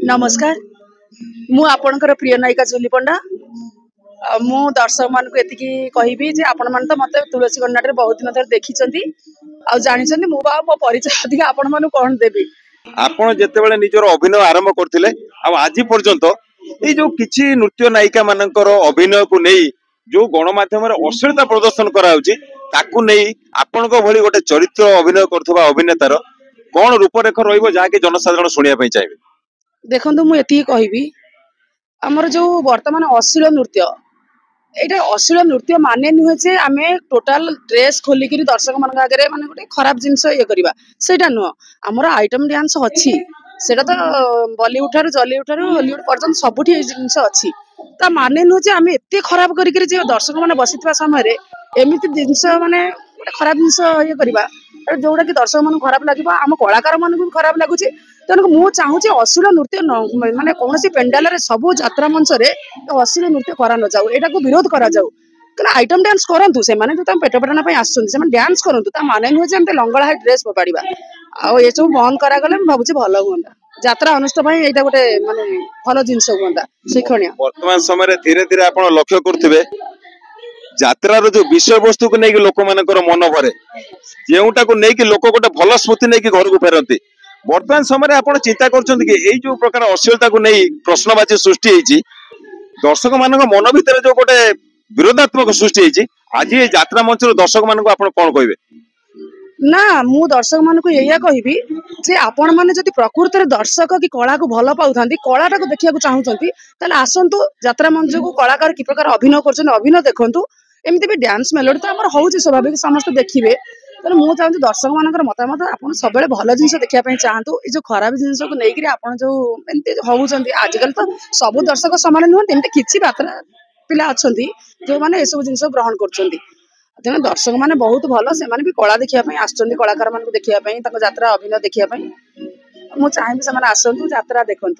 नमस्कार मु आपणकर प्रिय नायिका जुली पंडा मु दर्शक मान को एतिकी कहबी जे आपण मान तो मते तुलसी गन्नाट बहुत दिन धर देखी आ जानी मु बा मो परिचय अधिक आपण मान कौन देवी आपण जेतेबेले निजर अभिनय आरंभ करथिले आज पर्यंत ए जो किछि नृत्य नायिका मानकर अभिनय को नहीं जो गणमाध्यम अश्लीलता प्रदर्शन कराउछि ताकू नहीं आपण को भली गोटे चरित्र अभिनय करथबा अभिनेतार कौन रूपरेख रहिबो जाके जनसाधारण सुनिया पई चाहिबे। देखो मुझे कहबी आमर जो वर्तमान अश्लील नृत्य यहाँ अश्लील नृत्य माने नुहे जे आम टोटाल ड्रेस खोलिक दर्शक मान आगे माने गोटे खराब जिनस ये करवा सेटा नुह आमर आइटम डांस अच्छी सेटा तो बॉलीवुड ठार जलीवुड ठार हॉलीवुड पर्यटन सबुठी जिनस अच्छी ता माने नुह जे आम एत खराब कर दर्शक मैंने बसी समय एमती जिनस माने खराब जिनस ये करवा जोटा कि दर्शक मान खराब लगे आम कलाकार मान भी खराब लगुच तेणुक मुझे चाहूँगी अश्लील नृत्य माने कौन पेंडाल सब यात्रा मंच में अश्लील नृत्य करा न जाऊ यहाँ विरोध करा जाऊ क्या आइटम डांस करूँ से जो पेट पटाना आस डांस करूँ माने नुहे जब लंगड़ा ड्रेस फोपाड़ा आउ सब बंद करागले भावुँ भल हूँ यात्रा अनुष्ठान यहाँ गोटे माने भल जिनस हूँ शिक्षणीय वर्तमान समय धीरे धीरे आप लक्ष्य करुवे यात्रार जो विषय वस्तु को लेकिन लोक मान मन भरे जोटा को लेकिन लोक गोटे भल स्मृति नहीं घर को फेरती वर्तमान समय आप चिंता कर जो प्रकार अश्लीलता को नहीं प्रश्नवाची सृष्टि होती दर्शक मान मन भर जो गोटे विरोधात्मक सृष्टि होती आज ये यात्रा मंच दर्शक मान कौन कहे ना मु दर्शक मान को यही कहबी जे आपण मैंने जब प्रकृत दर्शक कि कला को भल पाऊँ कलाटा को देखा चाहूँगी आसतु यात्रा मंच को कलाकार कि प्रकार अभिनय कर देखु एमती भी डांस मेलोडी तो आम हूँ स्वाभाविक समस्त देखिए तेना मुझे चाहूँगी दर्शक मान मतामत आप सब भल जिन देखा चाहतु ये जो खराब जिनस को लेकर आप जो एमती होती आजिकल तो सब दर्शक सामान नुहत किसी यात्रा पिला अच्छा जो मैंने सब जिन ग्रहण कर तेना दर्शक मैंने बहुत भल से भी कला देखा आसलाकार मान देखा यात्रा अभिनय देखा मुझे चाहिए आसतु यात्रा देखु।